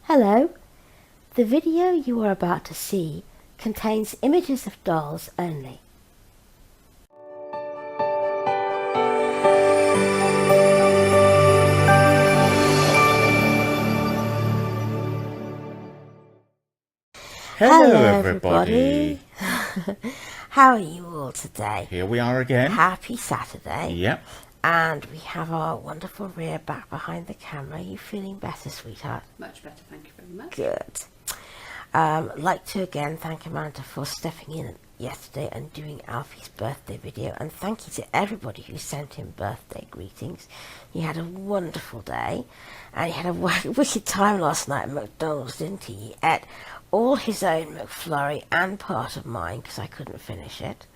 Hello. The video you are about to see contains images of dolls only. Hello everybody. How are you all today? Here we are again. Happy Saturday. Yep. And we have our wonderful Rhea back behind the camera. Are you feeling better, sweetheart? Much better, thank you very much. Good. Like to again thank Amanda for stepping in yesterday and doing Alfie's birthday video, and thank you to everybody who sent him birthday greetings. He had a wonderful day, and he had a wicked time last night at McDonald's, didn't he? He ate all his own McFlurry and part of mine because I couldn't finish it.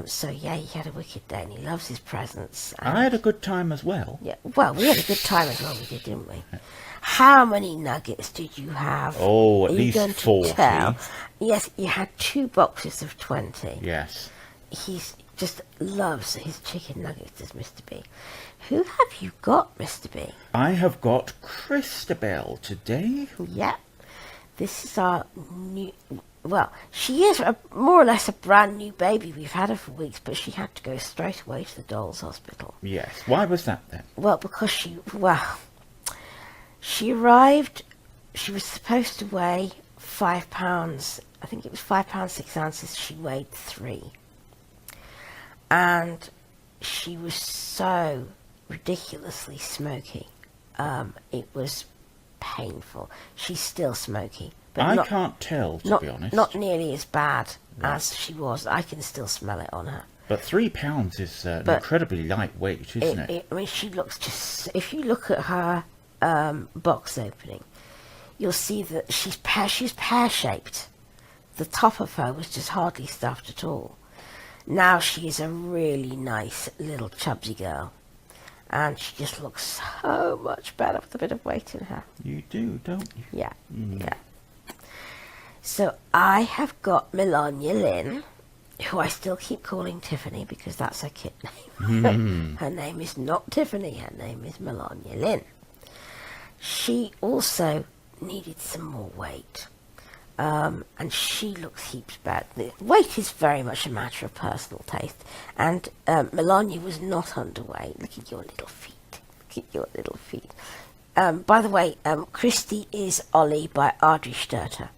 So yeah, he had a wicked day and he loves his presents. I had a good time as well. Yeah, well, we had a good time as well, we did, didn't we? How many nuggets did you have? Oh, at least 40. Yes, you had 2 boxes of 20. Yes. He just loves his chicken nuggets, does Mr. B. Who have you got, Mr. B? I have got Christabel today. Yep. This is our new... Well, she is more or less a brand new baby. We've had her for weeks, but she had to go straight away to the Dolls Hospital. Yes. Why was that then? Well, because she arrived, she was supposed to weigh 5 pounds. I think it was 5 pounds 6 ounces. She weighed 3. And she was so ridiculously smoky. It was painful. She's still smoky. But I can't tell, to be honest. Not nearly as bad as she was. I can still smell it on her. But 3 pounds is an incredibly lightweight, isn't it? I mean, she looks just... If you look at her box opening, you'll see that she's pear-shaped. The top of her was just hardly stuffed at all. Now she is a really nice little chubsy girl. And she just looks so much better with a bit of weight in her. You do, don't you? Yeah, yeah. So I have got Melanya Lynn, who I still keep calling Tiffany because that's her kit name. Her name is not Tiffany, her name is Melanya Lynn. She also needed some more weight. And she looks heaps better. The weight is very much a matter of personal taste. And Melanya was not underweight. Look at your little feet. Look at your little feet. By the way, Cristie is Ollie by Audrey Sturter.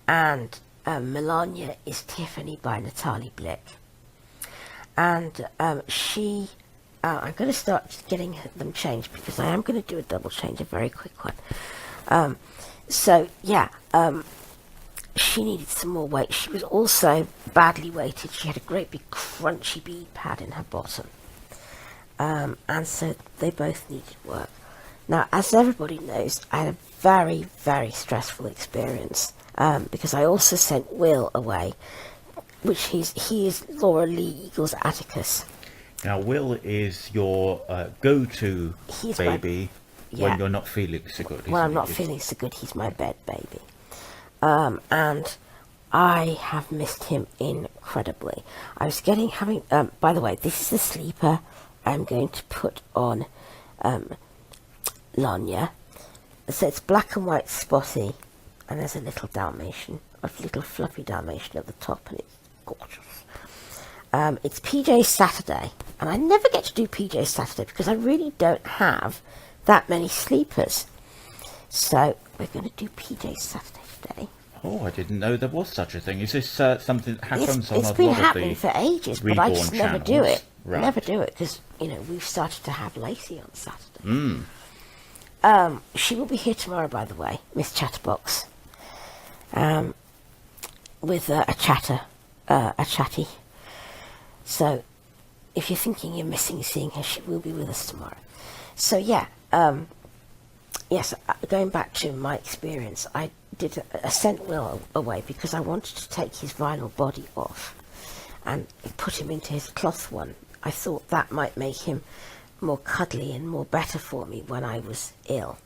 And Melanya is Tiffany by Natalie Blick. And I'm going to start getting them changed because I am going to do a double change, a very quick one. She needed some more weight. She was also badly weighted. She had a great big crunchy bead pad in her bottom. And so they both needed work. Now, as everybody knows, I had a very, very stressful experience because I also sent Will away, which he is Laura Lee Eagles Atticus. Now, Will is your go-to baby when you're not feeling so good. When I'm not feeling so good, he's my bed baby. And I have missed him incredibly. I was having, by the way, this is the sleeper I'm going to put on Lanya. So it's black and white spotty, and there's a little Dalmatian, a little fluffy Dalmatian at the top, and it's gorgeous. It's PJ Saturday, and I never get to do PJ Saturday because I really don't have that many sleepers. So we're going to do PJ Saturday today. Oh, I didn't know there was such a thing. Is this something that happens on a lot of the It's been happening for ages, but I just never do it. Right. Never do it because, we've started to have Lacey on Saturday. She will be here tomorrow, by the way, Miss Chatterbox, with a chatty. So if you're thinking you're missing seeing her, she will be with us tomorrow. So yeah, yes, going back to my experience, I sent Will away because I wanted to take his vinyl body off and put him into his cloth one. I thought that might make him more cuddly and more better for me when I was ill.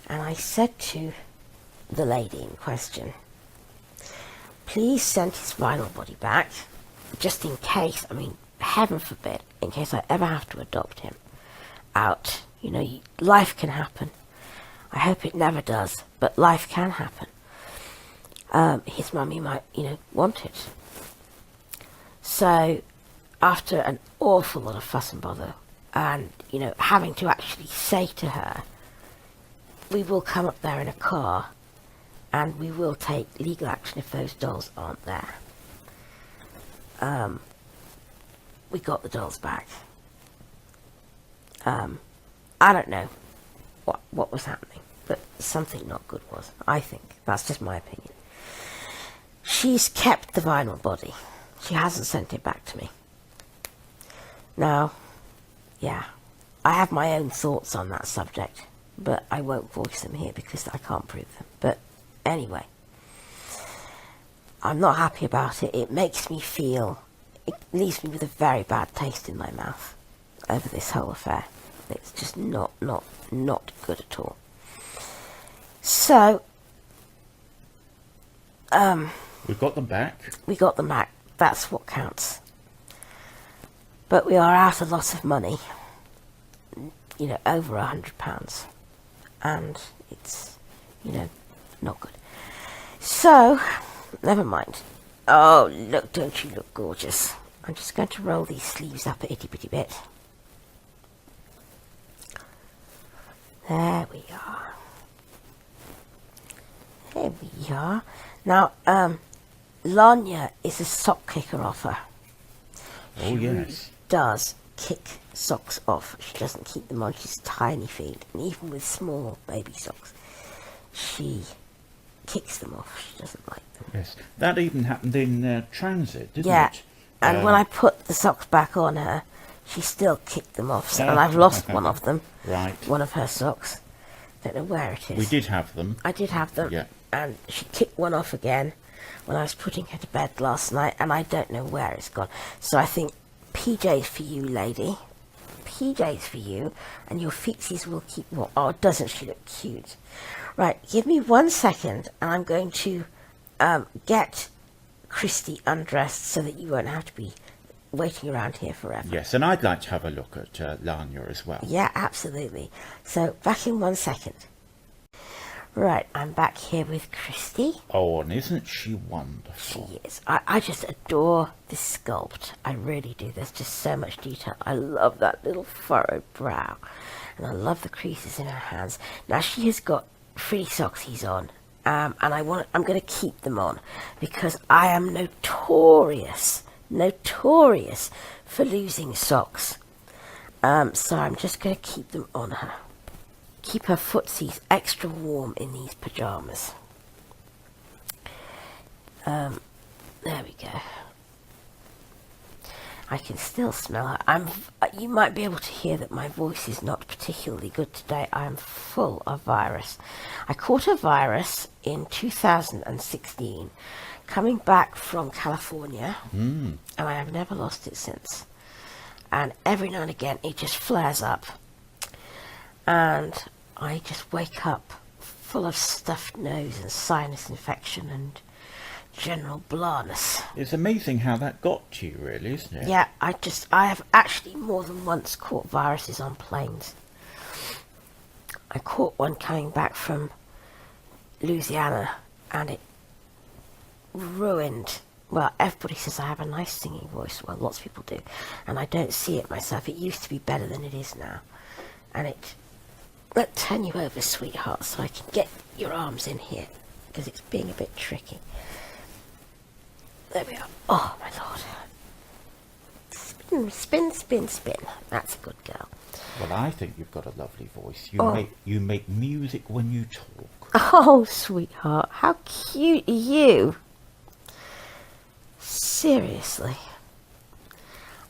And I said to the lady in question, please send his vinyl body back, just in case, heaven forbid, in case I ever have to adopt him out. Life can happen. I hope it never does, but life can happen. His mummy might, want it. So, after an awful lot of fuss and bother, and, having to actually say to her, we will come up there in a car, and we will take legal action if those dolls aren't there. We got the dolls back. I don't know what was happening, but something not good was, I think. That's just my opinion. She's kept the vinyl body. She hasn't sent it back to me. Now, yeah, I have my own thoughts on that subject, but I won't voice them here because I can't prove them. But anyway, I'm not happy about it. It makes me feel, it leaves me with a very bad taste in my mouth over this whole affair. It's just not good at all. So, we've got them back. We got them back. That's what counts. But we are out a lot of money. Over £100. And it's, not good. So, never mind. Oh, look, don't you look gorgeous. I'm just going to roll these sleeves up a itty bitty bit. There we are. There we are. Now, Lanya is a sock kicker off her. Oh, yes. Does kick socks off. She doesn't keep them on. She's tiny feet. And even with small baby socks, she kicks them off. She doesn't like them. Yes. That even happened in transit, didn't yeah. it? And when I put the socks back on her, she still kicked them off. So, and I've lost one of them. Right. One of her socks. Don't know where it is. We did have them. I did have them. Yeah. And she kicked one off again when I was putting her to bed last night, and I don't know where it's gone. So I think PJs for you, lady. PJs for you, and your feetsies will keep warm. Oh, doesn't she look cute? Right, give me 1 second, and I'm going to get Cristie undressed so that you won't have to be waiting around here forever. Yes, and I'd like to have a look at Lanya as well. Yeah, absolutely. So, back in 1 second. Right, I'm back here with Cristie. Oh, and isn't she wonderful? She is. I just adore this sculpt. I really do. There's just so much detail. I love that little furrowed brow. And I love the creases in her hands. Now, she has got free socksies on. And I'm going to keep them on. Because I am notorious for losing socks. So I'm just going to keep them on her. Keep her footsies extra warm in these pyjamas. There we go. I can still smell her. You might be able to hear that my voice is not particularly good today. I am full of virus. I caught a virus in 2016, coming back from California, and I have never lost it since. And every now and again, it just flares up. And I just wake up full of stuffed nose and sinus infection and general blahness. It's amazing how that got to you, really, isn't it? Yeah, I have actually more than once caught viruses on planes. I caught one coming back from Louisiana, and it ruined. Well, everybody says I have a nice singing voice. Well, lots of people do. And I don't see it myself. It used to be better than it is now. And let's turn you over, sweetheart, so I can get your arms in here, because it's being a bit tricky. There we are. Oh, my Lord. Spin, spin, spin, spin. That's a good girl. Well, I think you've got a lovely voice. You make music when you talk. Oh, sweetheart, how cute are you? Seriously.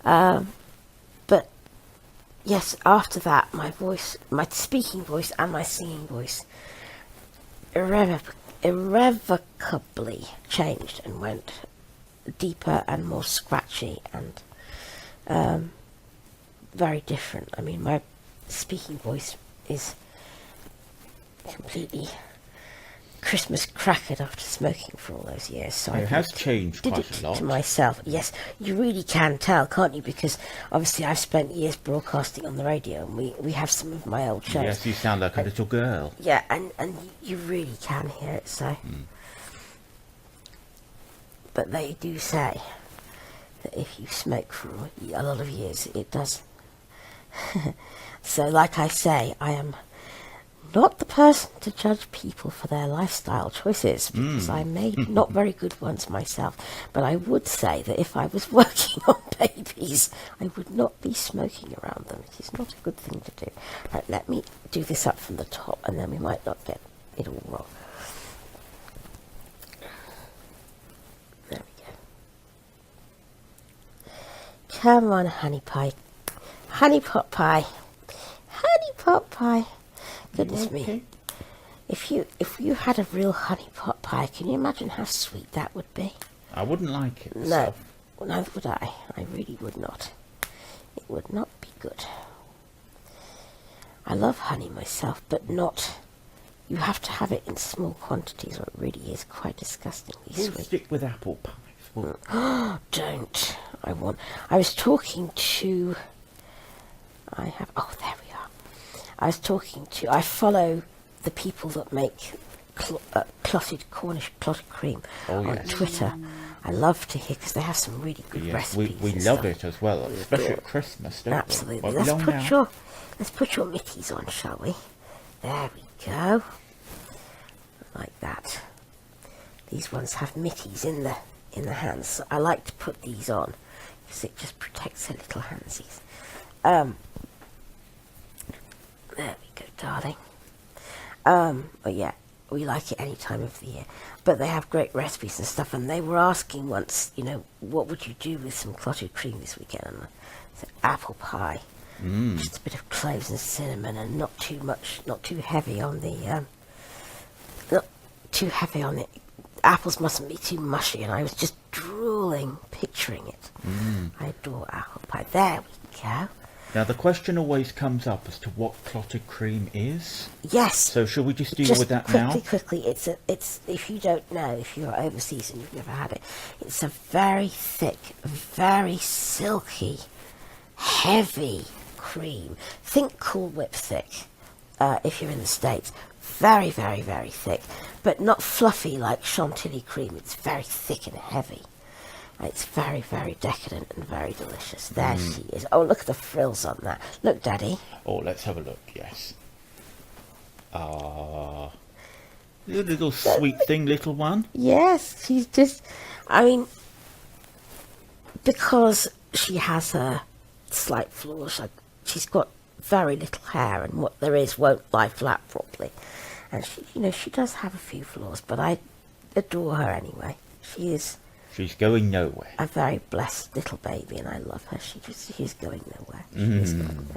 But yes, after that, my voice, my speaking voice and my singing voice irrevocably changed and went deeper and more scratchy and very different. I mean, my speaking voice is completely Christmas crackered after smoking for all those years. So It has changed did quite it a lot. to myself. Yes, you really can tell, can't you? Because obviously I've spent years broadcasting on the radio, and we have some of my old shows. Yes, you sound like a little girl. Yeah, and you really can hear it. So, but they do say that if you smoke for a lot of years, it does. So, like I say, I am not the person to judge people for their lifestyle choices, because I made not very good ones myself. But I would say that if I was working on babies, I would not be smoking around them. It is not a good thing to do. Right, let me do this up from the top, and then we might not get it all wrong. There we go. Come on, honey pie. Honey pot pie. Honey pot pie. Goodness me. If you had a real honey pot pie, can you imagine how sweet that would be? I wouldn't like it. No, neither would I. I really would not. It would not be good. I love honey myself, but not... You have to have it in small quantities, or it really is quite disgustingly We'll sweet. stick with apple pies. Don't. I was talking to... Oh, there we are. I follow the people that make Cornish clotted cream on Twitter. I love to hear, because they have some really good recipes. We and love stuff. it as well, especially at Christmas, don't Absolutely. we? Well, Let's put your mitties on, shall we? There we go. Like that. These ones have mitties in the hands. So I like to put these on because it just protects the little handsies. There we go, darling. But yeah, we like it any time of the year. But they have great recipes and stuff, and they were asking once, what would you do with some clotted cream this weekend? And I said, apple pie. Just a bit of cloves and cinnamon, and not too much, not too heavy on the, apples mustn't be too mushy, and I was just drooling, picturing it. I adore apple pie. There we go. Now the question always comes up as to what clotted cream is. Yes. So shall we just deal with that now? Quickly. It's if you don't know, if you're overseas and you've never had it, it's a very thick, very silky, heavy cream. Think Cool Whip thick. If you're in the States, very, very, very thick, but not fluffy like Chantilly cream. It's very thick and heavy. It's very, very decadent and very delicious. There she is. Oh, look at the frills on that. Look, Daddy. Oh, let's have a look, yes. You little sweet thing, little one. Yes, she's just... because she has her slight flaws, she's got very little hair, and what there is won't lie flat properly. And she does have a few flaws, but I adore her anyway. She's going nowhere. A very blessed little baby, and I love her. She's going nowhere. She is going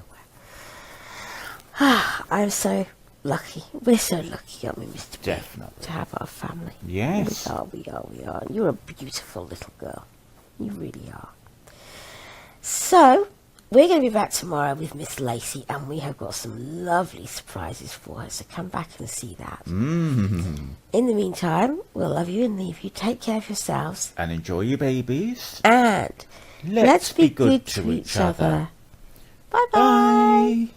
nowhere. I'm so lucky. We're so lucky, aren't we, Mr. B? Definitely. To have our family. Yes. We are. You're a beautiful little girl. You really are. So, we're going to be back tomorrow with Miss Lacey, and we have got some lovely surprises for her, so come back and see that. In the meantime, we'll love you and leave you. Take care of yourselves. And enjoy your babies. And let's be good to each other. Bye-bye. Bye.